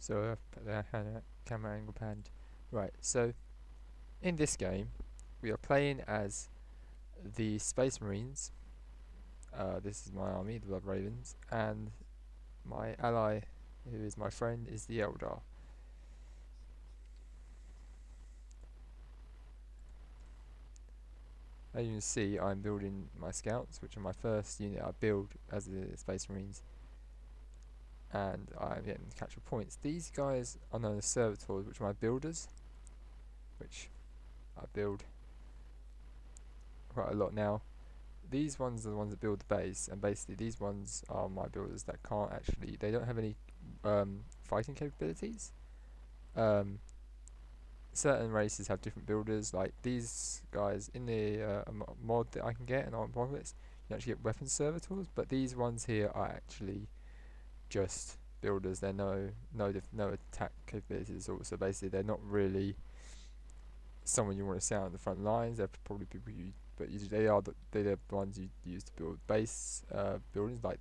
So I've put the camera angle panned. Right, so in this game, we are playing as the Space Marines. This is my army, the Blood Ravens, and my ally, who is my friend, is the Eldar. As you can see, I'm building my scouts, which are my first unit I build as the Space Marines, and I'm getting capture points. These guys are known as servitors, which are my builders, which I build quite a lot now. These ones are the ones that build the base, and basically these ones are my builders that can't actually, they don't have any fighting capabilities. Um, Certain races have different builders, like these guys in the mod that I can get and on Apocalypse, you actually get weapon servitors, but these ones here are actually just builders. They're no attack capabilities at all, so basically they're not really someone you want to send on the front lines. They're probably people you, but they're the ones you use to build base buildings. Like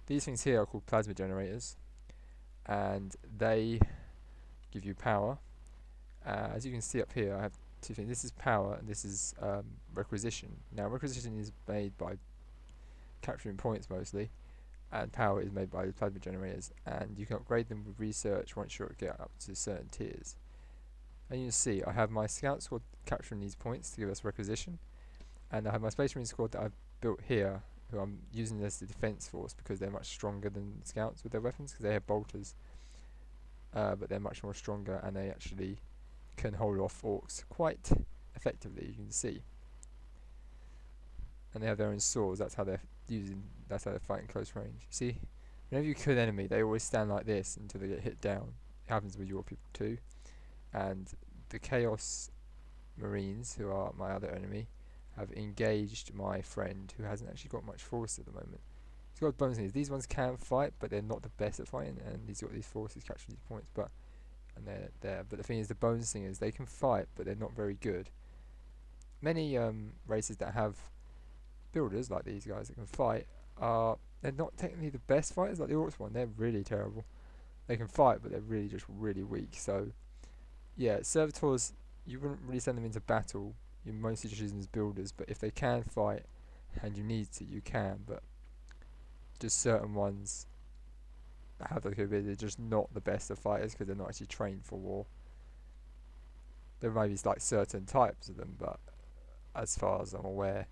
these things here are called plasma generators, and they give you power. As you can see up here, I have two things. This is power, and this is requisition. Now, requisition is made by capturing points mostly, and power is made by the plasma generators, and you can upgrade them with research once you get up to certain tiers. And you can see I have my scout squad capturing these points to give us requisition, and I have my Space Marine squad that I've built here, who I'm using as the defense force because they're much stronger than scouts with their weapons, because they have bolters, but they're much more stronger, and they actually can hold off orcs quite effectively, you can see. And they have their own swords. That's how they're using. That's how they're fighting close range. You see, whenever you kill an enemy, they always stand like this until they get hit down. It happens with your people too. And the Chaos Marines, who are my other enemy, have engaged my friend, who hasn't actually got much force at the moment. He's got bonus things. These ones can fight, but they're not the best at fighting, and he's got these forces capturing these points. But they're there. But the thing is, the bonus thing is they can fight, but they're not very good. Many races that have builders like these guys that can fight are they're not technically the best fighters. Like the Orcs one, they're really terrible. They can fight, but they're really just really weak. So yeah, servitors, you wouldn't really send them into battle. You're mostly just using them as builders. But if they can fight and you need to, you can. But just certain ones that have the capability, they're just not the best of fighters because they're not actually trained for war. There may be like certain types of them, but as far as I'm aware,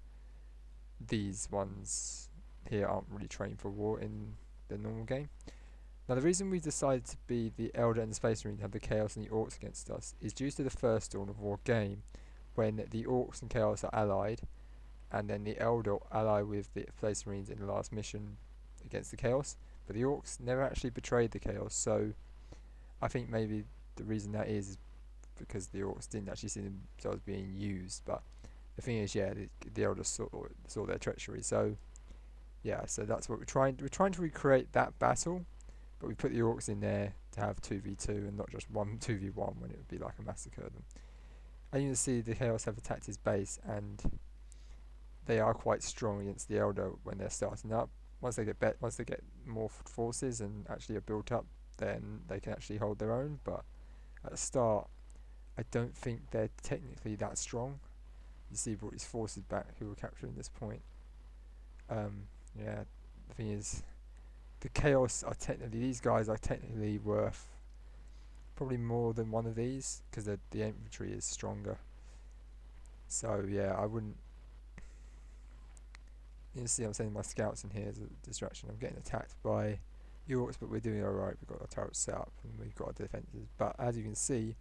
these ones here aren't really trained for war in the normal game. Now the reason we decided to be the Elder and the Space Marine to have the Chaos and the Orcs against us is due to the first Dawn of War game, when the Orcs and Chaos are allied, and then the Elder ally with the Space Marines in the last mission against the Chaos, but the Orcs never actually betrayed the Chaos, so I think maybe the reason that is because the Orcs didn't actually see themselves being used, but the thing is, yeah, the Elder saw their treachery, so yeah, so that's what we're trying to recreate that battle, but we put the Orcs in there to have 2v2 and not just 2v1 when it would be like a massacre of them. And you can see the Chaos have attacked his base, and they are quite strong against the Elder when they're starting up. Once they get more forces and actually are built up, then they can actually hold their own, but at the start I don't think they're technically that strong. You see, he brought his forces back who were capturing this point. Yeah, the thing is, the Chaos are technically, these guys are technically worth probably more than one of these because the infantry is stronger. So yeah, I wouldn't. You see, I'm sending my scouts in here as a distraction. I'm getting attacked by Orcs, but we're doing alright. We've got our turrets set up and we've got our defences. But as you can see,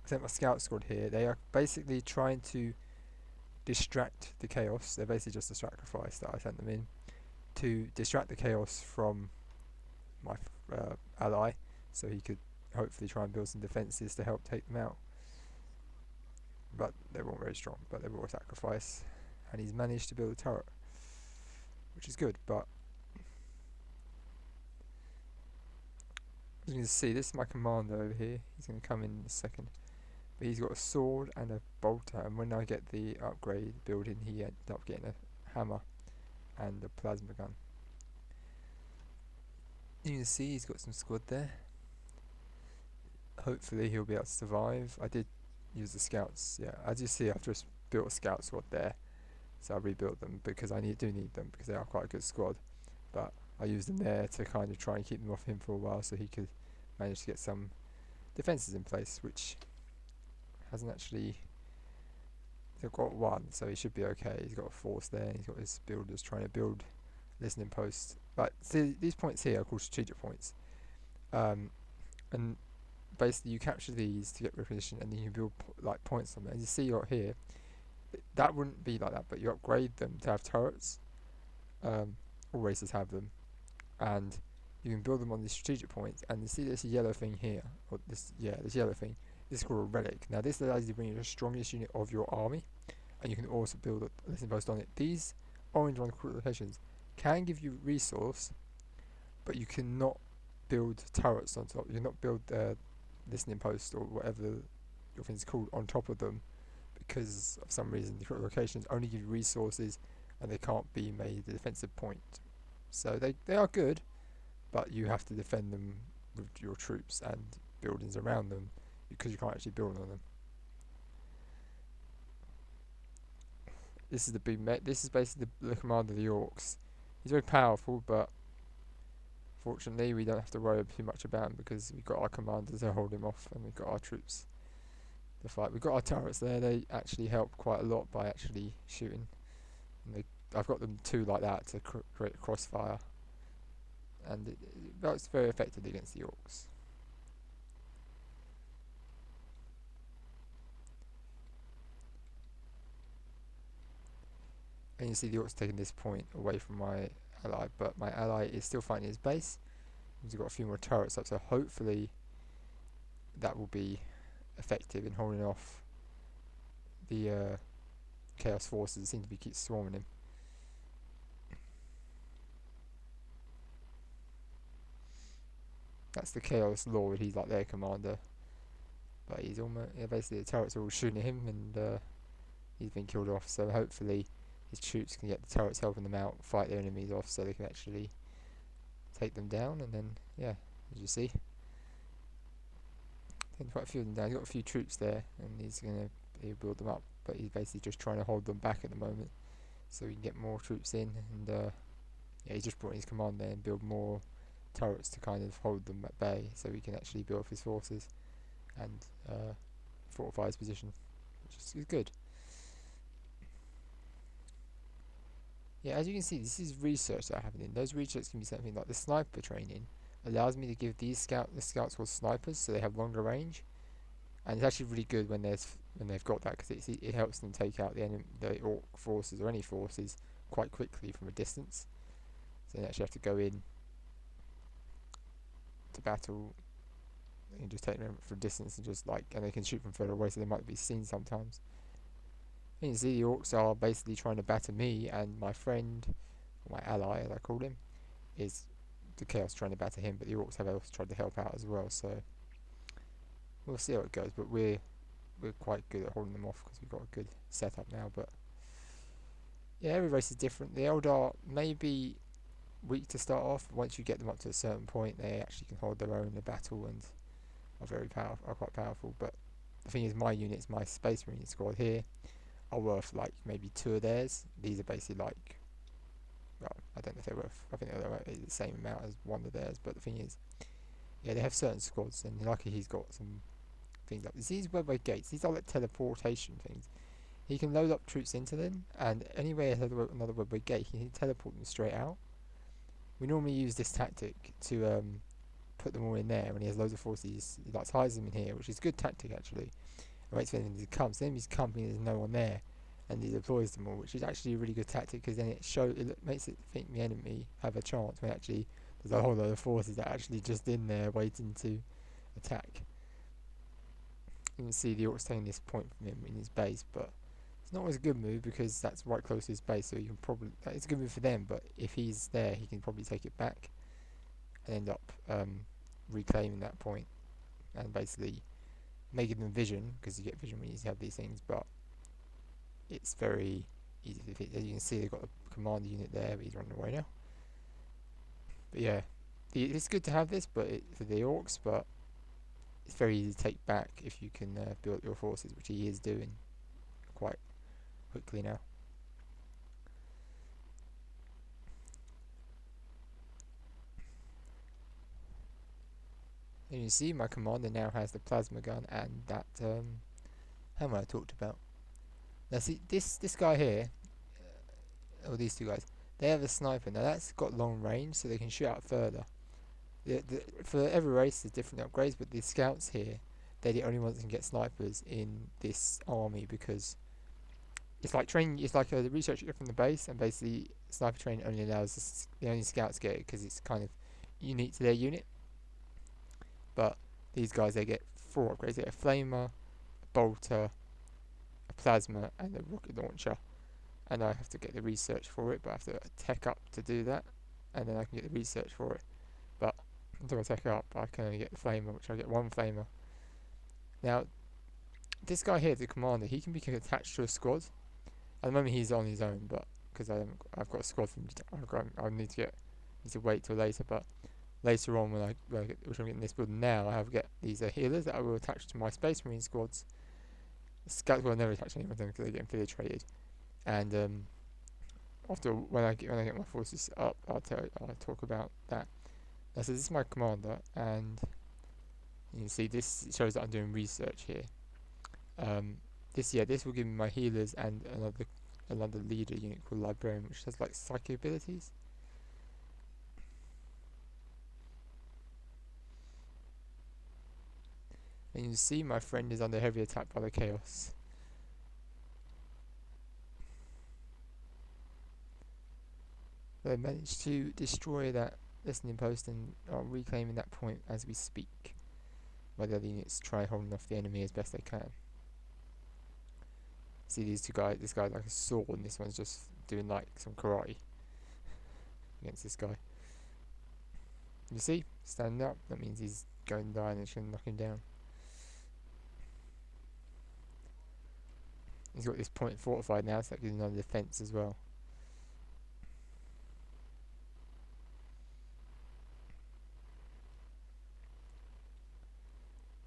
I sent my scout squad here. They are basically trying to distract the Chaos. They're basically just a sacrifice that I sent them in to distract the Chaos from my ally, so he could hopefully try and build some defences to help take them out. But they weren't very strong, but they were a sacrifice, and he's managed to build a turret, which is good. But as you can see, this is my commander over here. He's going to come in a second. But he's got a sword and a bolter, and when I get the upgrade building, he ended up getting a hammer and a plasma gun. You can see he's got some squad there. Hopefully he'll be able to survive. I did use the scouts. Yeah, as you see, I've just built a scout squad there, so I rebuilt them because do need them because they are quite a good squad. But I used them there to kind of try and keep them off him for a while, so he could manage to get some defenses in place, which hasn't actually. They've got one, so he should be okay. He's got a force there. He's got his builders trying to build listening posts. But see, these points here are called strategic points, and basically you capture these to get reposition, and then you build like points on them. As you see right here, that wouldn't be like that, but you upgrade them to have turrets. All races have them, and you can build them on these strategic points. And you see this yellow thing here, or this yellow thing. This is called a relic. Now this allows you to bring in the strongest unit of your army, and you can also build a listening post on it. These orange one locations can give you resource, but you cannot build turrets on top. You cannot build listening post or whatever your thing's called on top of them, because of some reason the locations only give you resources and they can't be made a defensive point. So they are good, but you have to defend them with your troops and buildings around them because you can't actually build on them. This is the big this is basically the commander of the Orcs. He's very powerful, but fortunately we don't have to worry too much about him because we've got our commanders to hold him off, and we've got our troops to fight. We've got our turrets there. They actually help quite a lot by actually shooting. And I've got them two like that to create a crossfire, and it works very effectively against the Orcs. And you see the Orcs taking this point away from my ally, but my ally is still fighting his base. He's got a few more turrets up, so hopefully that will be effective in holding off the Chaos forces that seem to keep swarming him. That's the Chaos Lord. He's like their commander, but he's almost basically the turrets are all shooting at him, and he's been killed off. So hopefully his troops can get the turrets helping them out, fight their enemies off, so they can actually take them down. And then yeah, as you see, taking quite a few of them down. He's got a few troops there, and he'll build them up, but he's basically just trying to hold them back at the moment, so he can get more troops in. And yeah, he's just brought in his command there and build more turrets to kind of hold them at bay, so he can actually build up his forces and fortify his position, which is good. Yeah, as you can see, this is research that are happening. Those research can be something like the sniper training allows me to give the scouts called snipers, so they have longer range, and it's actually really good when they've got that, because it helps them take out the orc forces or any forces quite quickly from a distance. So they actually have to go in to battle and just take them from a distance, and they can shoot from further away, so they might be seen sometimes. And you see the Orcs are basically trying to batter me, and my friend, or my ally as I call him, is the Chaos trying to batter him, but the Orcs have also tried to help out as well, so we'll see how it goes. But we're quite good at holding them off because we've got a good setup now. But yeah, every race is different. The Eldar may be weak to start off. Once you get them up to a certain point, they actually can hold their own in a battle and are quite powerful. But the thing is, my units, my Space Marine squad here, are worth like maybe 2 of theirs. These are basically like, well, I don't know if they're worth, I think they're worth the same amount as one of theirs, but the thing is, yeah, they have certain squads, and luckily he's got some things like this. These webway gates, these are like teleportation things. He can load up troops into them, and anywhere another webway gate, he can teleport them straight out. We normally use this tactic to put them all in there when he has loads of forces. He like ties them in here, which is a good tactic actually. And waits for enemies to come. So the enemies come and there's no one there, and he deploys them all, which is actually a really good tactic, because then it makes it think the enemy have a chance when actually there's a whole load of forces that are actually just in there waiting to attack. You can see the Orcs taking this point from him in his base, but it's not always a good move because that's right close to his base, so you can probably, it's a good move for them, but if he's there he can probably take it back and end up reclaiming that point and basically making them vision, because you get vision when you have these things, but it's very easy to defeat. As you can see, they've got a commander unit there, but he's running away now. But yeah, it's good to have this, but for the Orcs, but it's very easy to take back if you can build up your forces, which he is doing quite quickly now. And you see my commander now has the plasma gun and that hammer I talked about. Now see this guy here, or these two guys, they have a sniper. Now that's got long range, so they can shoot out further. For every race there's different upgrades, but the scouts here, they're the only ones that can get snipers in this army, because it's like training. It's like a research you get from the base, and basically sniper training only allows the only scouts get it because it's kind of unique to their unit. But these guys, they get 4 upgrades. They get a flamer, a bolter, a plasma, and a rocket launcher. And I have to get the research for it, but I have to tech up to do that, and then I can get the research for it. But until I tech up, I can only get the flamer, which I get 1 flamer. Now, this guy here, the commander, he can be attached to a squad. At the moment, he's on his own, but because I've got a squad from, I need to wait till later. But later on, which I'm getting this build now, I have get these healers that I will attach to my Space Marine squads. Scouts will never attach anyone to them because they get infiltrated. And after when I get my forces up, I'll talk about that. Now, so this is my commander, and you can see this shows that I'm doing research here. This will give me my healers and another leader unit called Librarian, which has like psychic abilities. And you can see my friend is under heavy attack by the Chaos. They managed to destroy that listening post and are reclaiming that point as we speak, while the other units try holding off the enemy as best they can. See these two guys, this guy's like a sword and this one's just doing like some karate against this guy. You see, standing up, that means he's going down and it's going to knock him down. He's got this point fortified now, so that gives him another defense as well.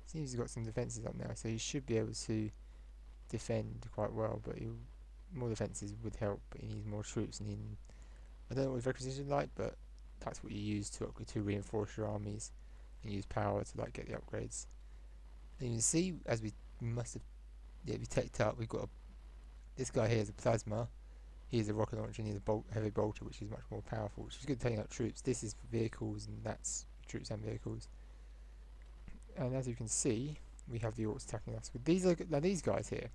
See, he's got some defenses up now, so he should be able to defend quite well, but more defenses would help, but he needs more troops. And I don't know what his requisition is like, but that's what you use to reinforce your armies and use power to like get the upgrades. And you can see, as we teched up, we've got this guy here is a plasma. He is a rocket launcher, and he's a heavy bolter, which is much more powerful, which is good at taking out troops. This is for vehicles, and that's troops and vehicles. And as you can see, we have the orcs attacking us. These guys here,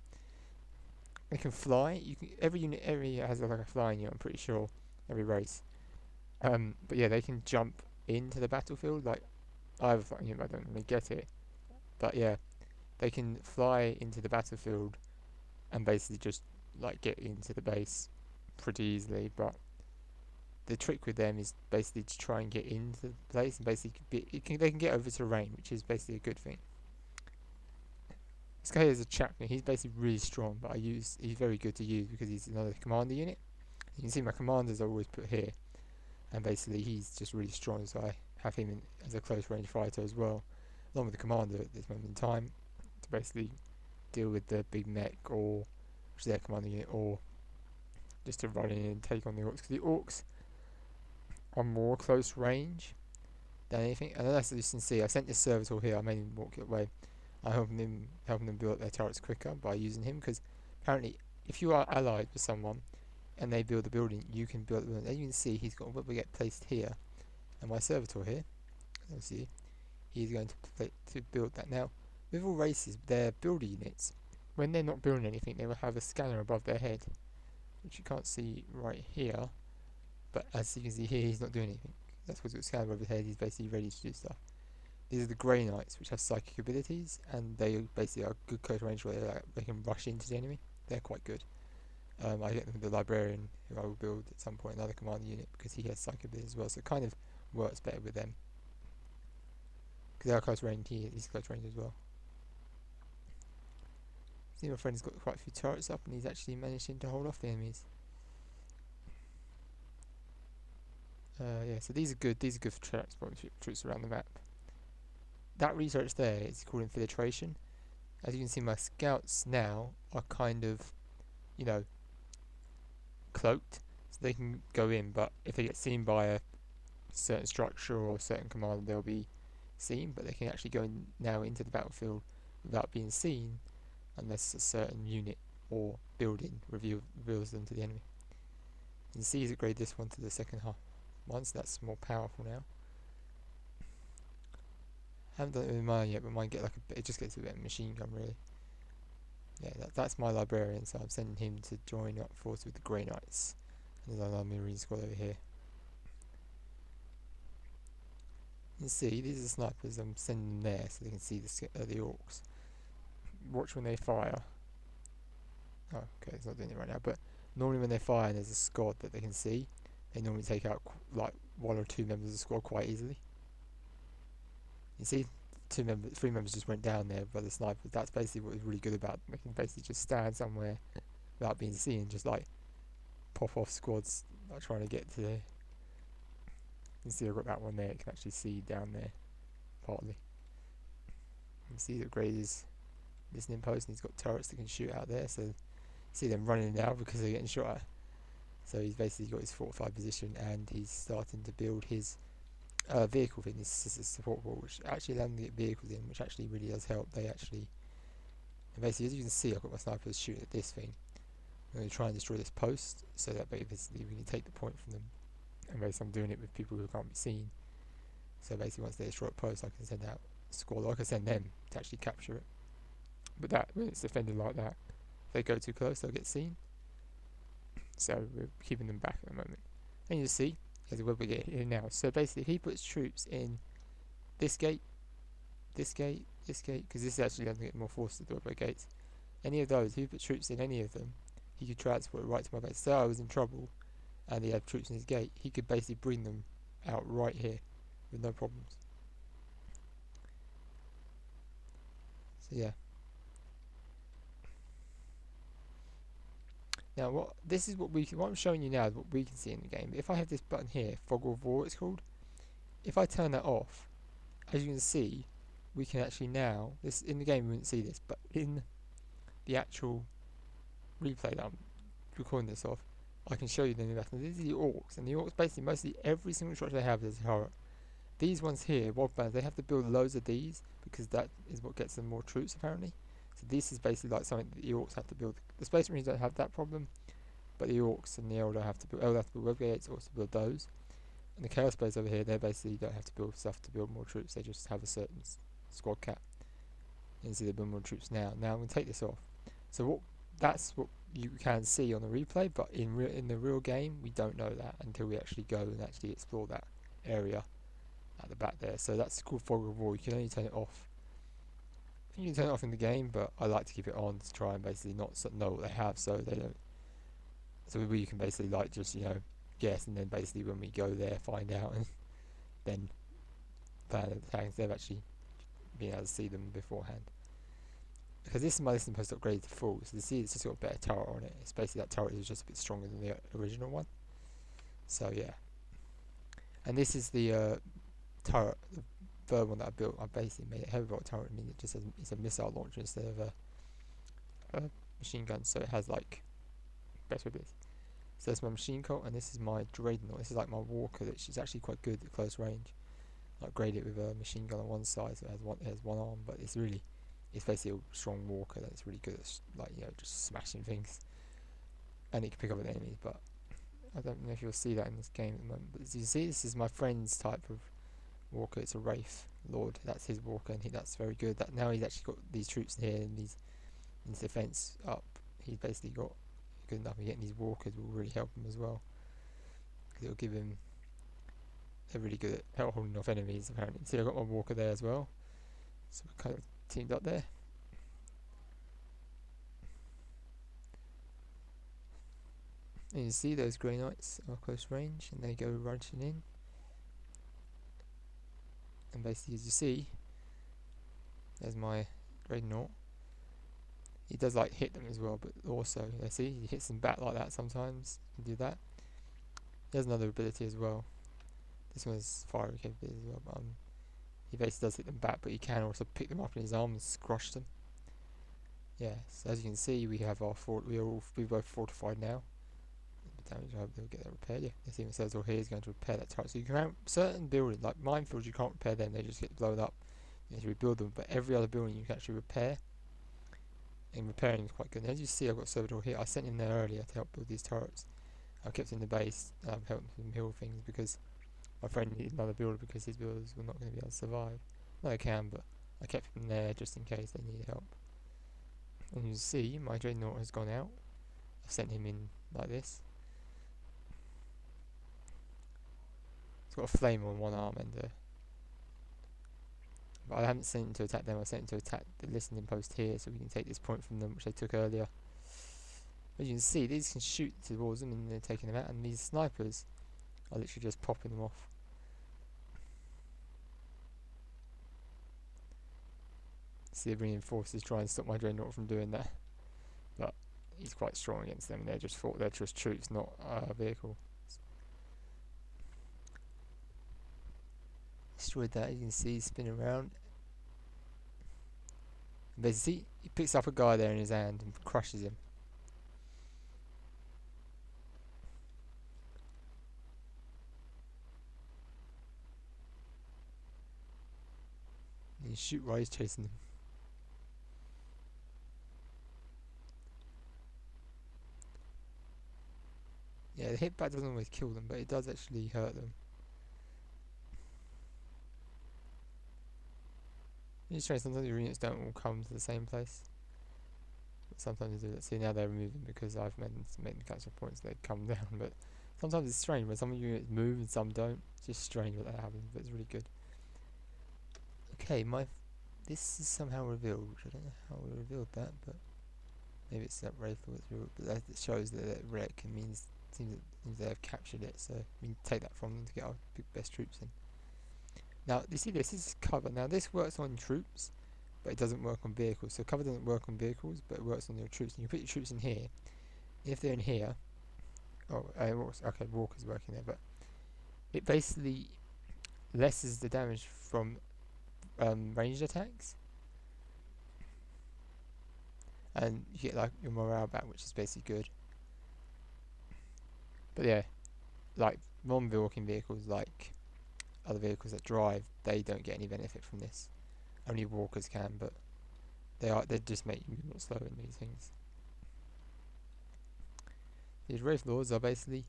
they can fly. Every unit has like a flying unit, I'm pretty sure, every race. But yeah, they can jump into the battlefield. Like I have a flying unit, I don't really get it. But yeah, they can fly into the battlefield and basically just like get into the base pretty easily. But the trick with them is basically to try and get into the place, and basically they can get over terrain, which is basically a good thing. This guy here is a Chaplain. He's basically really strong, but he's very good to use because he's another commander unit. You can see my commanders are always put here, and basically he's just really strong, so I have him as a close range fighter as well, along with the commander at this moment in time, to basically deal with the big mech, or which is their commander unit, or just to run in and take on the orcs, because the orcs are more close range than anything. And as you can see, I sent this servitor here. I made him walk away. I'm helping them build up their turrets quicker by using him, because apparently if you are allied with someone and they build a building, you can build the building. As you can see, he's got what we get placed here, and my servitor here, let's see, he's going to build that. Now, with all races, their builder units, when they're not building anything, they will have a scanner above their head, which you can't see right here, but as you can see here, he's not doing anything. That's because it's scanner above his head. He's basically ready to do stuff. These are the Grey Knights, which have psychic abilities, and they basically are good close range where they can rush into the enemy. They're quite good. I get them with the Librarian, who I will build at some point, another commander unit, because he has psychic abilities as well, so it kind of works better with them. Because they are close range, he's close range as well. See, my friend's got quite a few turrets up, and he's actually managing to hold off the enemies. Yeah, so these are good for troops around the map. that research there is called Infiltration. As you can see, my scouts now are kind of, you know, cloaked, so they can go in, but if they get seen by a certain structure or a certain commander, they'll be seen, but they can actually go in now into the battlefield without being seen unless a certain unit or building reveals them to the enemy. You can see he's upgraded this one to the second half one, so that's more powerful now. I haven't done it with mine yet, but mine get like it just gets a bit of machine gun really. Yeah, that's my librarian, so I'm sending him to join up force with the Grey Knights. And there's another Marine squad over here. You can see these are the snipers. I'm sending them there so they can see the orcs. Watch when they fire. Oh, okay, it's not doing it right now. But normally when they fire, and there's a squad that they can see. They normally take out like 1 or 2 members of the squad quite easily. You see, 3 members just went down there by the snipers. That's basically what was really good about them. They can basically just stand somewhere without being seen, just like pop off squads like trying to get to the. You can see I've got that one there. You can actually see down there partly. You can see that Grey is listening post, and he's got turrets that can shoot out there. So you see them running now because they're getting shot at. So he's basically got his fortified position, and he's starting to build his vehicle thing. This is a support wall, which actually allows them to get vehicles in, which actually really does help. They actually, and basically, as you can see, I've got my snipers shooting at this thing. I'm going to try and destroy this post, so that basically we can take the point from them. And basically, I'm doing it with people who can't be seen. So basically, once they destroy a post, I can send out a squad. I can send them to actually capture it. But that, when it's defended like that, if they go too close, they'll get seen. So we're keeping them back at the moment. And you see, there's a web we get here now. So basically, if he puts troops in this gate, this gate, this gate, because this is actually going to get more force to the web gates. Any of those, if he puts troops in any of them, he could transport it right to my base. So I was in trouble, and he had troops in his gate. He could basically bring them out right here with no problems. So yeah. Now what I'm showing you now is what we can see in the game. But if I have this button here, Fog of War it's called, if I turn that off, as you can see, we can actually now, this in the game we wouldn't see this, but in the actual replay that I'm recording this off, I can show you them in the back. These are the orcs, and the orcs basically mostly every single structure they have is a turret. These ones here, Wolf Bands, they have to build loads of these because that is what gets them more troops apparently. So this is basically like something that the orcs have to build. The Space Marines don't have that problem, but the orcs and the Eldar have to build. Eldar have to build web gates, orcs to build those. And the Chaos Blades over here, they basically don't have to build stuff to build more troops. They just have a certain squad cap. And so they build more troops now. Now I'm going to take this off. So that's what you can see on the replay, but in the real game, we don't know that until we actually go and actually explore that area at the back there. So that's called Fog of War. You can only turn it off. I think you can turn it off in the game, but I like to keep it on to try and basically not know what they have, so they don't. So you can basically like just guess, and then basically when we go there, find out, and then plan the attack instead of actually being able to see them beforehand. Because this is my listening post upgraded to full, so you see it's just got a better turret on it. It's basically that turret is just a bit stronger than the original one. So yeah. And this is the turret, the third one that I built. I basically made it heavy bolt turret. I mean, it just has, it's a missile launcher instead of a machine gun, so it has like better ability. So that's my machine cult, and this is my dreadnought. This is like my walker, which is actually quite good at close range. I upgraded it with a machine gun on one side, so it has one arm, but it's basically a strong walker that's really good at just smashing things, and it can pick up with enemies. But I don't know if you'll see that in this game at the moment. But as you see, this is my friend's type of walker. It's a Wraith Lord. That's his walker, and that's very good. That now he's actually got these troops in here and his defense up. He's basically got good enough. And getting these walkers will really help him as well, because it'll give him. They're really good at holding off enemies apparently. See, I've got my walker there as well, so we're kind of teamed up there. And you see those Grey Knights are close range, and they go rushing in. And basically, as you see, there's my dreadnought. He does like hit them as well, but also, see, he hits them back like that sometimes. You can do that. He has another ability as well. This one has fiery capability as well, but he basically does hit them back, but he can also pick them up in his arms and squash them. Yeah, so as you can see, we have our we're both fortified now. The damage, I hope they'll get that repaired. Yeah, this even says all here is going to repair that turret. So you can mount certain buildings, like minefields, you can't repair them; they just get blown up. You have to rebuild them. But every other building you can actually repair, and repairing is quite good. And as you see, I've got Servitor here. I sent him there earlier to help build these turrets. I kept him in the base, helping him heal things because my friend needed another builder because his builders were not going to be able to survive. No, they can, but I kept him there just in case they needed help. And you see, my Dreadnought has gone out. I've sent him in like this. It's got a flame on one arm and but I haven't sent him to attack them. I sent him to attack the listening post here, so we can take this point from them, which they took earlier. As you can see, these can shoot towards them and they're taking them out, and these snipers are literally just popping them off. See, the reinforcers try and stop my Dreadnought from doing that, but he's quite strong against them, and they're just troops, not a vehicle. Destroyed that. You can see he's spinning around. Basically, he picks up a guy there in his hand and crushes him. And you shoot while he's chasing them. Yeah, the hit back doesn't always kill them, but it does actually hurt them. It's strange, sometimes your units don't all come to the same place. But sometimes they do that. See, now they're moving because I've made them catch up points, they come down. But sometimes it's strange when some units move and some don't. It's just strange what that happens, but it's really good. Okay, this is somehow revealed. I don't know how we revealed that, but maybe it's that rifle that's revealed. But that shows that it wreck and seems they have captured it, so we can take that from them to get our best troops in. Now, you see this is cover. Now, this works on troops, but it doesn't work on vehicles. So cover doesn't work on vehicles, but it works on your troops. And you put your troops in here. If they're in here, okay, Walker's working there, but it basically lessens the damage from ranged attacks, and you get like your morale back, which is basically good. But yeah, like non-walking vehicles, like other vehicles that drive, they don't get any benefit from this. Only walkers can, but they just make you not slow in these things. These Wraith Lords are basically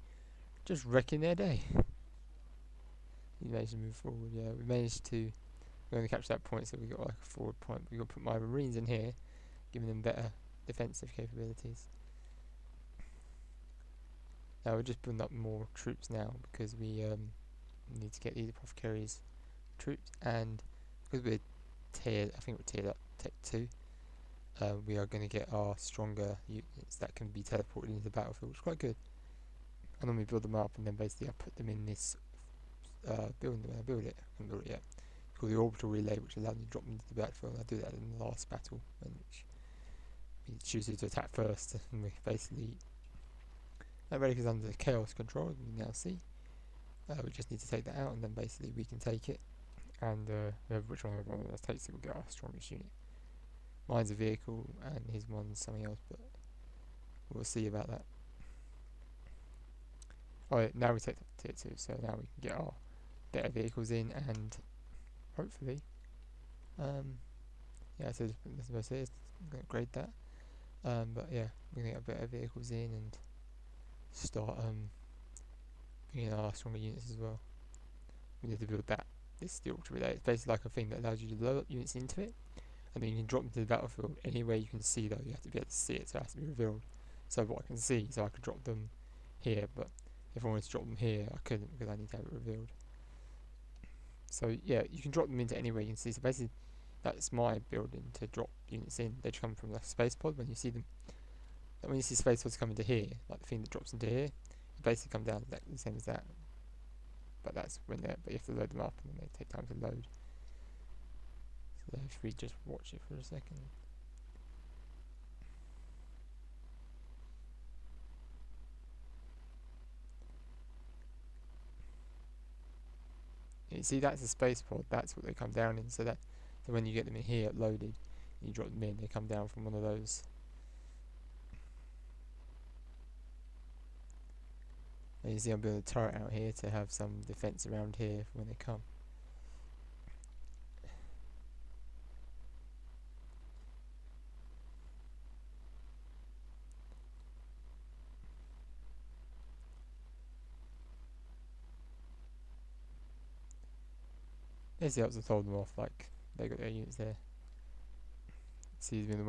just wrecking their day. We managed to move forward, yeah. We managed to we're going to capture that point, so we got like a forward point. We got to put my Marines in here, giving them better defensive capabilities. Now we're just putting up more troops now because we need to get these apothecaries troops, and because we're tiered, I think we're tiered up Tech 2. We are going to get our stronger units that can be teleported into the battlefield, which is quite good. And then we build them up, and then basically I put them in this building. When I build it, I haven't built it yet. It's called the orbital relay, which allows me to drop them into the battlefield. I do that in the last battle, in which we choose who to attack first, and we basically that relic is under chaos control, as we now see. We just need to take that out, and then basically we can take it. And which one of us takes it will get our strongest unit. Mine's a vehicle, and his one's something else, but we'll see about that. Oh, yeah, now we take tier 2, so now we can get our better vehicles in, and hopefully, yeah, so that's what I say, I'm going to upgrade that. But yeah, we're going to get better vehicles in and start bringing our stronger units as well. We need to build that. This is the ultra relay. It's basically like a thing that allows you to load up units into it, and then you can drop them to the battlefield anywhere you can see. Though you have to be able to see it, so it has to be revealed. So what I can see, so I could drop them here, but if I wanted to drop them here, I couldn't because I need to have it revealed. So yeah, you can drop them into anywhere you can see. So basically, that's my building to drop units in. They come from the space pod when you see them. And when you see space pods come into here, like the thing that drops into here, it basically comes down exactly the same as that. But that's when they're, but you have to load them up, and then they take time to load. So if we just watch it for a second. You see, that's a space pod. That's what they come down in. So when you get them in here loaded, you drop them in. They come down from one of those. And you see, I'm building a turret out here to have some defense around here for when they come. This helps us hold them off. Like they got their units there. See, he's been the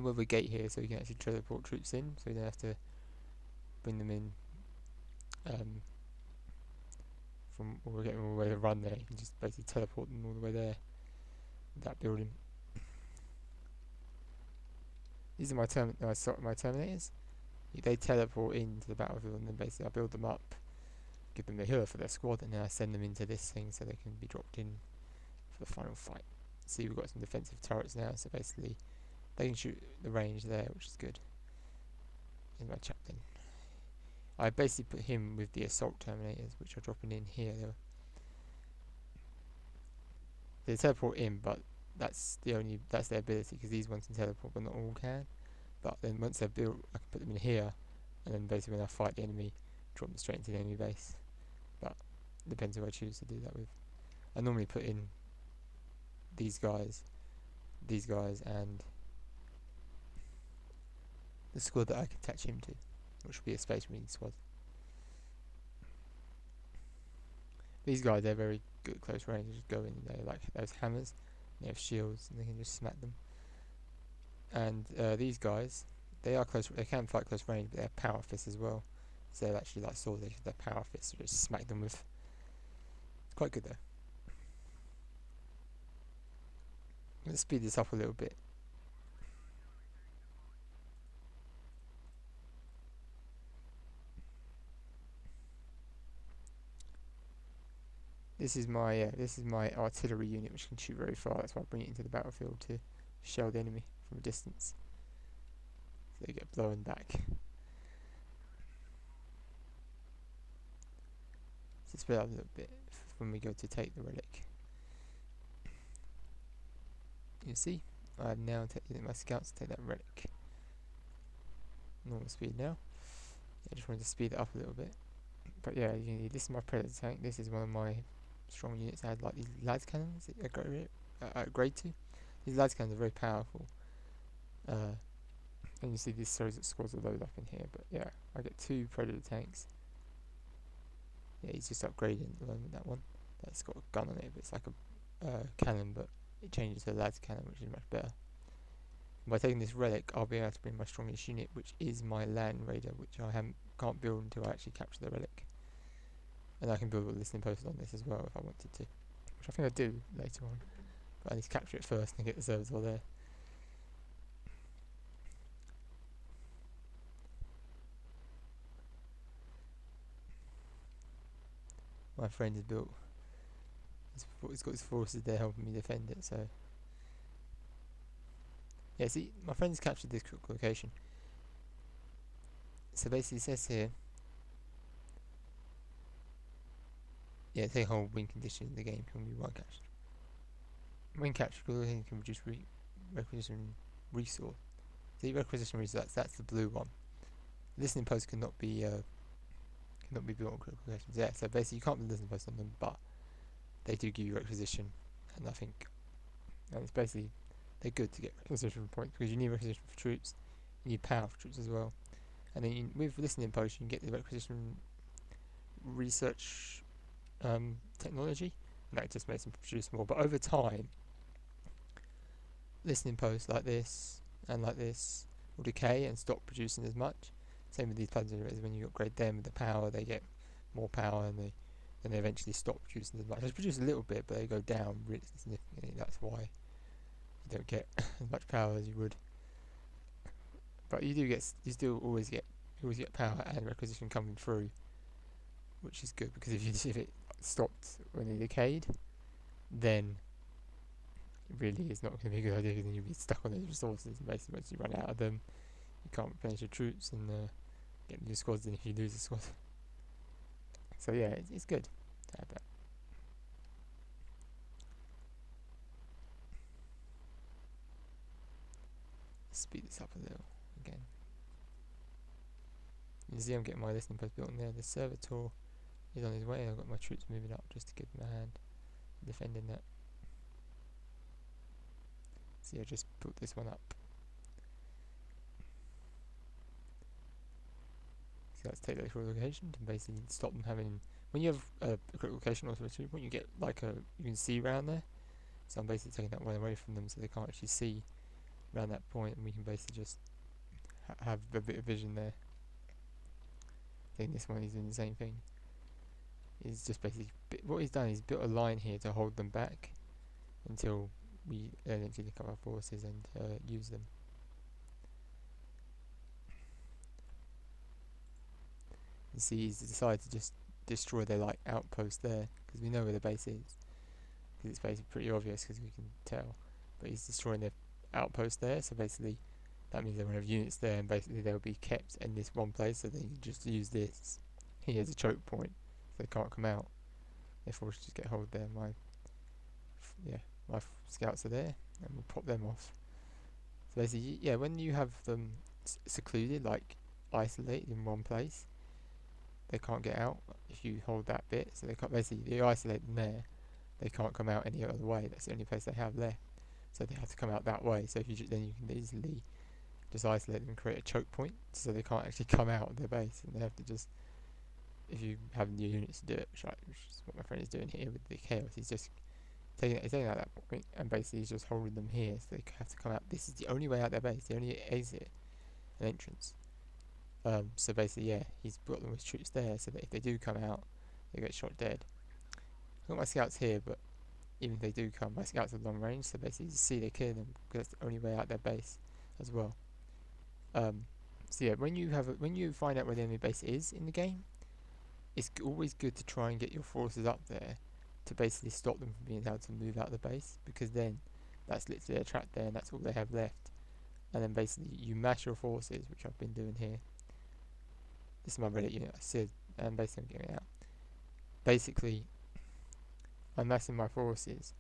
weather gate here, so you can actually teleport troops in. So you don't have to bring them in from or get them all the way to run there. You can just basically teleport them all the way there. That building. These are my Terminators. They teleport into the battlefield, and then basically I build them up, give them the healer for their squad, and then I send them into this thing so they can be dropped in for the final fight. See, we've got some defensive turrets now, so basically they can shoot the range there, which is good. Here's my Chaplain. I basically put him with the assault Terminators, which are dropping in here. They teleport in, but that's their ability, because these ones can teleport, but not all can. But then once they're built, I can put them in here, and then basically when I fight the enemy, drop them straight into the enemy base. But it depends who I choose to do that with. I normally put in these guys, and the squad that I can attach him to, which will be a Space Marine squad. These guys, they're very good at close range. Just go in, they like those hammers, they have shields, and they can just smack them. And these guys, they can fight close range, but they have power fists as well. So they're actually like swords. They have their power fists, so just smack them with. It's quite good though. Let's speed this up a little bit. This is my artillery unit, which can shoot very far. That's why I bring it into the battlefield to shell the enemy from a distance, so they get blown back. So split up a little bit when we go to take the relic. You see, I have now using my scouts to take that relic. Normal speed now. I just wanted to speed it up a little bit. But yeah, this is my Predator tank. This is one of my strong units. I had like these lads cannons at grade 2. These lads cannons are very powerful. And you see these squads are loaded up in here. But yeah, I get 2 Predator tanks. Yeah, he's just upgrading at the moment, that one. That's got a gun on it, but it's like a cannon, but it changes to a lads cannon, which is much better. By taking this relic, I'll be able to bring my strongest unit, which is my Land Raider, which I can't build until I actually capture the relic. And I can build a listening post on this as well if I wanted to, which I think I do later on. But I need to capture it first and get the servers all there. My friend has built. He's got his forces there helping me defend it. So yeah, see, my friend's captured this location. So basically, it says here. Yeah, take whole win condition in the game can be one captured. When captured, can reduce requisition resource. The requisition resource, that's the blue one. Listening posts cannot be built on critical locations. Yeah, so basically you can't build listening posts on them, but they do give you requisition, and I think, and it's basically they're good to get requisition points because you need requisition for troops, you need power for troops as well, and then with listening posts you can get the requisition research technology, and that just makes them produce more. But over time, listening posts like this and like this will decay and stop producing as much. Same with these plasma generators. When you upgrade them with the power, they get more power, and they eventually stop producing as much. They produce a little bit, but they go down really significantly. That's why you don't get as much power as you would. But you still always get power and requisition coming through, which is good, because if it stopped when they decayed, then it really is not going to be a good idea, because then you'll be stuck on those resources, and basically once you run out of them, you can't replenish your troops and get new squads in if you lose a squad. So yeah, it's good to have that. Speed this up a little again. You see I'm getting my listening post built in there. The servitor is on his way. I've got my troops moving up just to give them a hand defending that. So yeah, just put this one up. So let's take that critical location to basically stop them having. When you have a critical location or a point, you get like you can see around there. So I'm basically taking that one away from them so they can't actually see around that point, and we can basically just have a bit of vision there. I think this one is doing the same thing. He's just basically what he's done. He's built a line here to hold them back until we eventually come our forces and use them. You see, he's decided to just destroy their like outpost there because we know where the base is. Because it's basically pretty obvious because we can tell. But he's destroying their outpost there, so basically that means they won't have units there, and basically they'll be kept in this one place. So they can just use this here as a choke point, so they can't come out. Therefore, we should just get hold there. My scouts are there, and we'll pop them off. So basically, yeah, when you have them secluded, like isolated in one place, they can't get out if you hold that bit. So they can't basically you isolate them there. They can't come out any other way. That's the only place they have left. So they have to come out that way. So if you then you can easily just isolate them and create a choke point, so they can't actually come out of their base, and they have to just. If you have new units to do it, which is what my friend is doing here with the chaos, he's just taking out that point and basically he's just holding them here, so they have to come out. This is the only way out their base, the only exit and entrance. So basically, yeah, he's brought them with troops there, so that if they do come out, they get shot dead. I've got my scouts here, but even if they do come, my scouts are long range, so basically you see they kill them because that's the only way out their base as well. So yeah, when you find out where the enemy base is in the game, it's always good to try and get your forces up there to basically stop them from being able to move out of the base, because then that's literally a trap there and that's all they have left. And then basically you mash your forces, which I've been doing here. This is my relic unit, Sid, and basically I'm getting out. Basically, I'm massing my forces,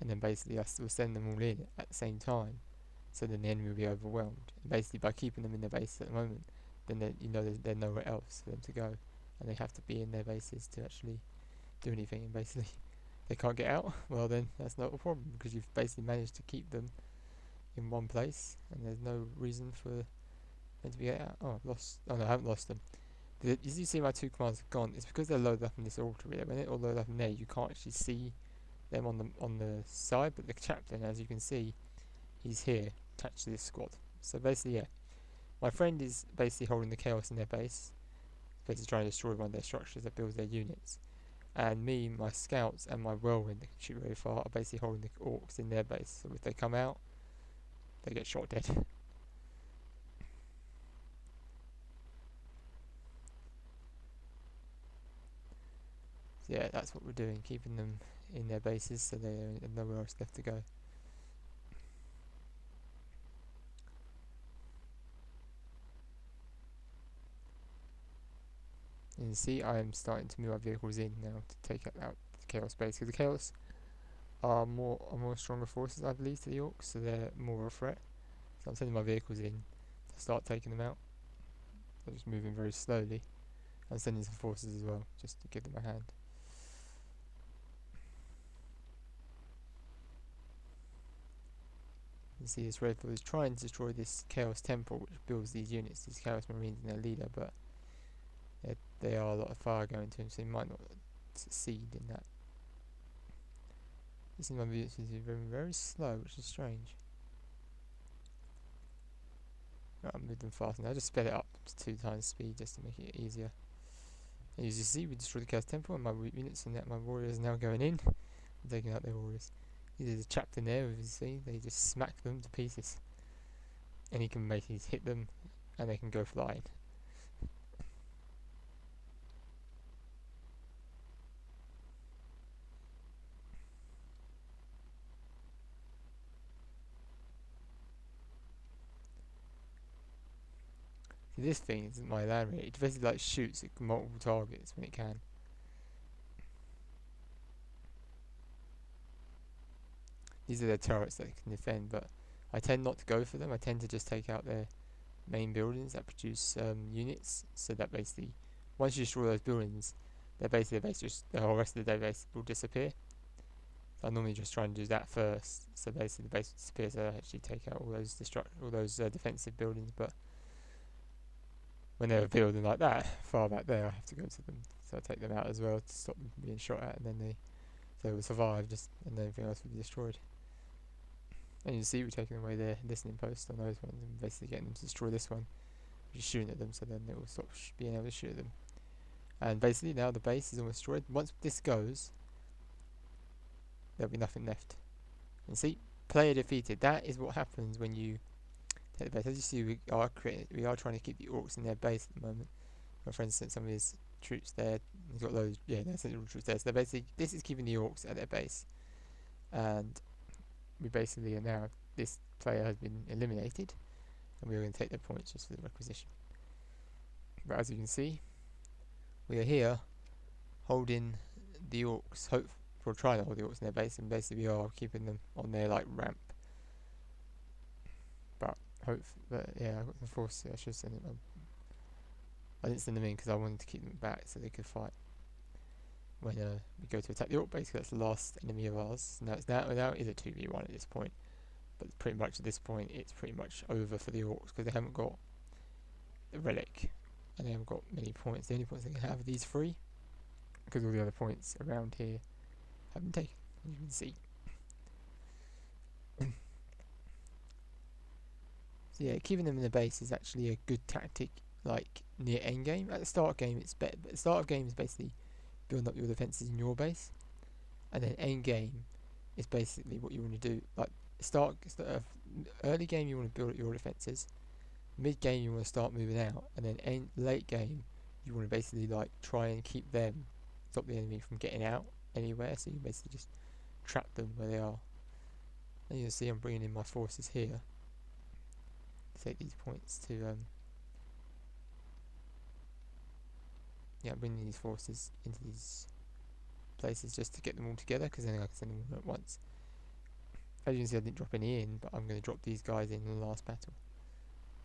and then basically I will send them all in at the same time, so then the enemy will be overwhelmed. And basically by keeping them in their base at the moment, then there's nowhere else for them to go, and they have to be in their bases to actually do anything, and basically they can't get out. Well then that's not a problem, because you've basically managed to keep them in one place and there's no reason for them to be out. Oh, I've lost. Oh no, I haven't lost them. As you see, my two commands have gone. It's because they're loaded up in this altar here. When they're all loaded up in there, you can't actually see them on the side, but the chaplain, as you can see, he's here attached to this squad. So basically, yeah, my friend is basically holding the chaos in their base, basically trying to destroy one of their structures that builds their units. And me, my scouts, and my whirlwind that can shoot very far are basically holding the orcs in their base. So if they come out, they get shot dead. So yeah, that's what we're doing, keeping them in their bases so they have nowhere else left to go. And you see, I am starting to move my vehicles in now to take out the chaos base, because the chaos are more stronger forces, I believe, to the orcs, so they're more of a threat. So I'm sending my vehicles in to start taking them out. They're just moving very slowly. I'm sending some forces as well, just to give them a hand. You see this red is trying to destroy this chaos temple, which builds these units, these chaos marines and their leader, but they are a lot of fire going to him, so he might not succeed in that. This is my units is very, very slow, which is strange. Right, I'll move them fast now. I just sped it up to 2 times speed just to make it easier. And as you see, we destroyed the chaos temple, and my units and my warriors are now going in and taking out their warriors. There's a chaplain there with his see, they just smack them to pieces. And he can basically hit them and they can go flying. See, this thing isn't my land rate, it basically like shoots at multiple targets when it can. these are their turrets that can defend, but I tend not to go for them. I tend to just take out their main buildings that produce units, so that basically once you destroy those buildings, they're basically the whole rest of the base will disappear. So I normally just try and do that first, so basically the base will disappear, so I actually take out all those defensive buildings. But when they're a building like that far back there, I have to go to them, so I take them out as well to stop them from being shot at, and then they will survive, and then everything else will be destroyed. And you see we're taking away their listening post on those ones and basically getting them to destroy this one, just shooting at them, so then it will stop being able to shoot at them. And basically now the base is almost destroyed. Once this goes, there'll be nothing left. And see, player defeated. That is what happens when you take the base. As you see, we are trying to keep the orcs in their base at the moment. My friend sent some of his troops there. He's got loads, they're sending troops there. So basically, this is keeping the orcs at their base. And we basically are now, this player has been eliminated, and we're going to take their points just for the requisition. But as you can see, we are here holding the orcs, for trying to hold the orcs in their base, and basically we are keeping them on their like ramp. But yeah, I got some forces. I should send them. I didn't send them in because I wanted to keep them back so they could fight when we go to attack the orc base, because that's the last enemy of ours. Now it is a 2v1 at this point, but pretty much at this point it's pretty much over for the orcs because they haven't got the relic and they haven't got many points. The only points they can have are these 3, because all the other points around here have been taken, as you can see. So yeah, keeping them in the base is actually a good tactic, like near end game. At the start of game it's better, but the start of game is basically building up your defences in your base, and then end game is basically what you want to do. Like early game you want to build up your defences, mid game you want to start moving out, and then late game you want to basically like try and stop the enemy from getting out anywhere. So you basically just trap them where they are. And you'll see I'm bringing in my forces here to take these points to I'm bringing these forces into these places just to get them all together, because then I can send them all at once. As you can see, I didn't drop any in, but I'm going to drop these guys in the last battle.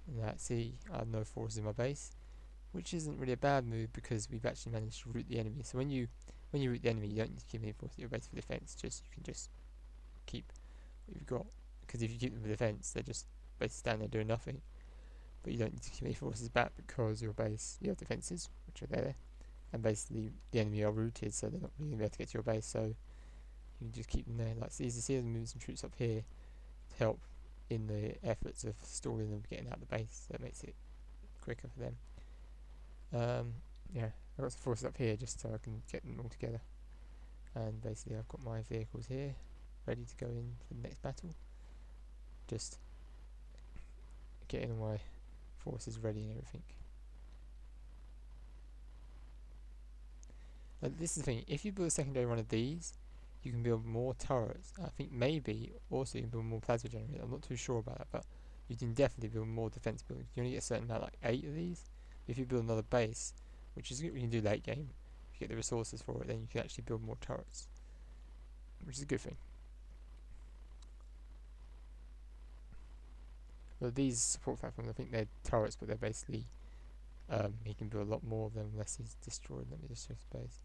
And see, I have no forces in my base, which isn't really a bad move because we've actually managed to root the enemy. So when you root the enemy, you don't need to keep any forces in your base for defense. You can just keep what you've got, because if you keep them for defense, they're just basically standing there doing nothing. But you don't need to keep any forces back because your base, you have defenses, which are there, and basically the enemy are rooted, so they're not really going to be able to get to your base. So you can just keep them there. Like, so you see, them moving some troops up here to help in the efforts of stalling them getting out of the base. So it makes it quicker for them. Yeah, I've got some forces up here just so I can get them all together. And basically I've got my vehicles here ready to go in for the next battle. Just getting all my forces ready and everything. Now, this is the thing, if you build a secondary one of these, you can build more turrets. I think maybe also you can build more plasma generators. I'm not too sure about that, but you can definitely build more defense buildings. You only get a certain amount, like 8 of these. If you build another base, which is what you can do late game, if you get the resources for it, then you can actually build more turrets, which is a good thing. Well, these support platforms, I think they're turrets, but they're basically he can build a lot more of them unless he's destroyed them. Just his base.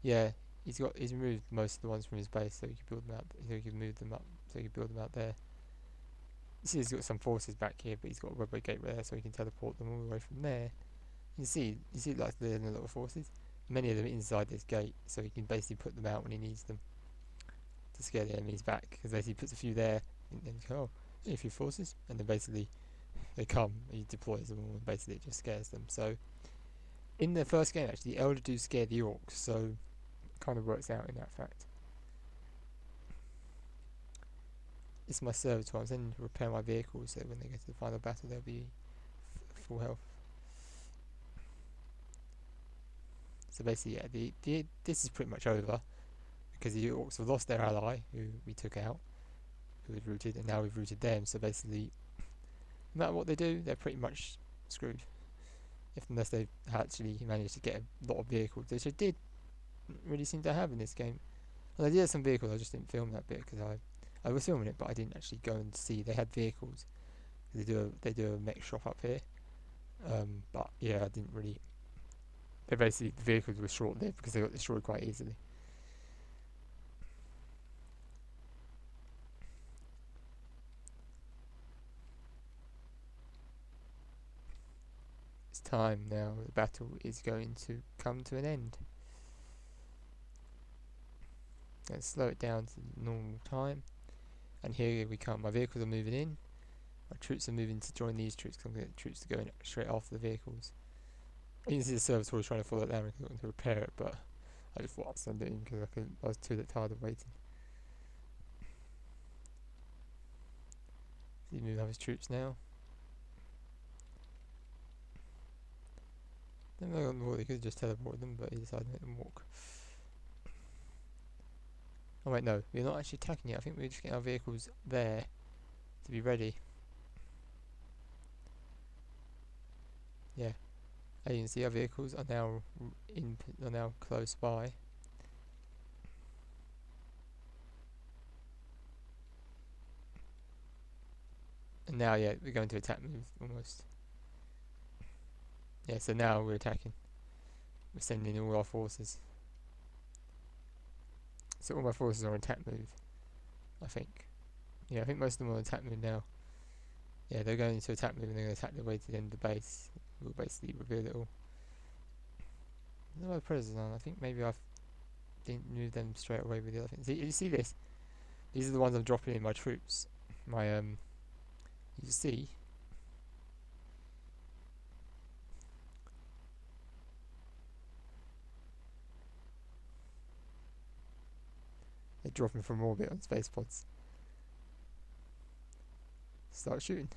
Yeah, he's removed most of the ones from his base, so he can build them out. So he can move them up. So he can build them out there. You see, he's got some forces back here, but he's got a rubber gateway there, so he can teleport them all the way from there. You see like the little forces. Many of them inside this gate, so he can basically put them out when he needs them to scare the enemies back. Because basically he puts a few there, and then a few forces, and then basically they come, and he deploys them all, and basically it just scares them. So in the first game, actually, the Elder do scare the orcs, so it kind of works out in that fact. This is my servitor. I'm sending to repair my vehicles, so when they get to the final battle, they'll be full health. So basically, yeah, this is pretty much over, because the orcs have lost their ally, who we took out, who was rooted, and now we've rooted them. So basically, no matter what they do, they're pretty much screwed. Unless they actually managed to get a lot of vehicles, which they did really seem to have in this game. Well, I did have some vehicles, I just didn't film that bit because I was filming it, but I didn't actually go and see. They had vehicles. They do a mech shop up here. But yeah, I didn't really. They basically the vehicles were short lived because they got destroyed quite easily. It's time now. The battle is going to come to an end. Let's slow it down to normal time. And here we come. My vehicles are moving in. My troops are moving to join these troops because I'm going to get troops to go in straight after the vehicles. You can see the servitor was trying to follow it down because I wanted to repair it, but I just thought I'd send it in because I was too tired of waiting. He's moving up his troops now. Then I got board, he could have just teleported them, but he decided to make them walk. Oh wait, no, we're not actually attacking yet. I think we're just getting our vehicles there to be ready. Yeah, as you can see, our vehicles are now close by. And now, yeah, we're going to attack move almost. Yeah, so now we're attacking. We're sending in all our forces. So all my forces are on attack move, I think. Yeah, I think most of them are on attack move now. Yeah, they're going into attack move and they're going to attack their way to the end of the base. We'll basically reveal it all. No predators on. I think maybe I didn't move them straight away with the other things. You see this? These are the ones I'm dropping in my troops. You see, they're dropping from orbit on space pods. Start shooting.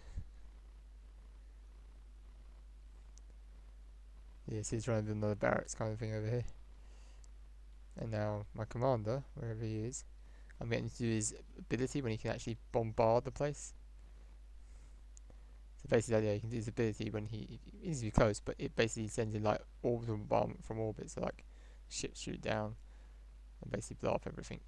Yeah, see, he's trying to do another barracks kind of thing over here. And now my commander, wherever he is, I'm getting to do his ability when he can actually bombard the place. So basically, yeah, you can do his ability when he needs to be close, but it basically sends in like orbital bombardment from orbit, so like ships shoot down and basically blow up everything.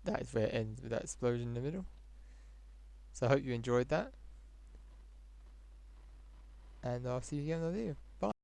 That is where it ends with that explosion in the middle. So I hope you enjoyed that, and I'll see you again in another video. Bye.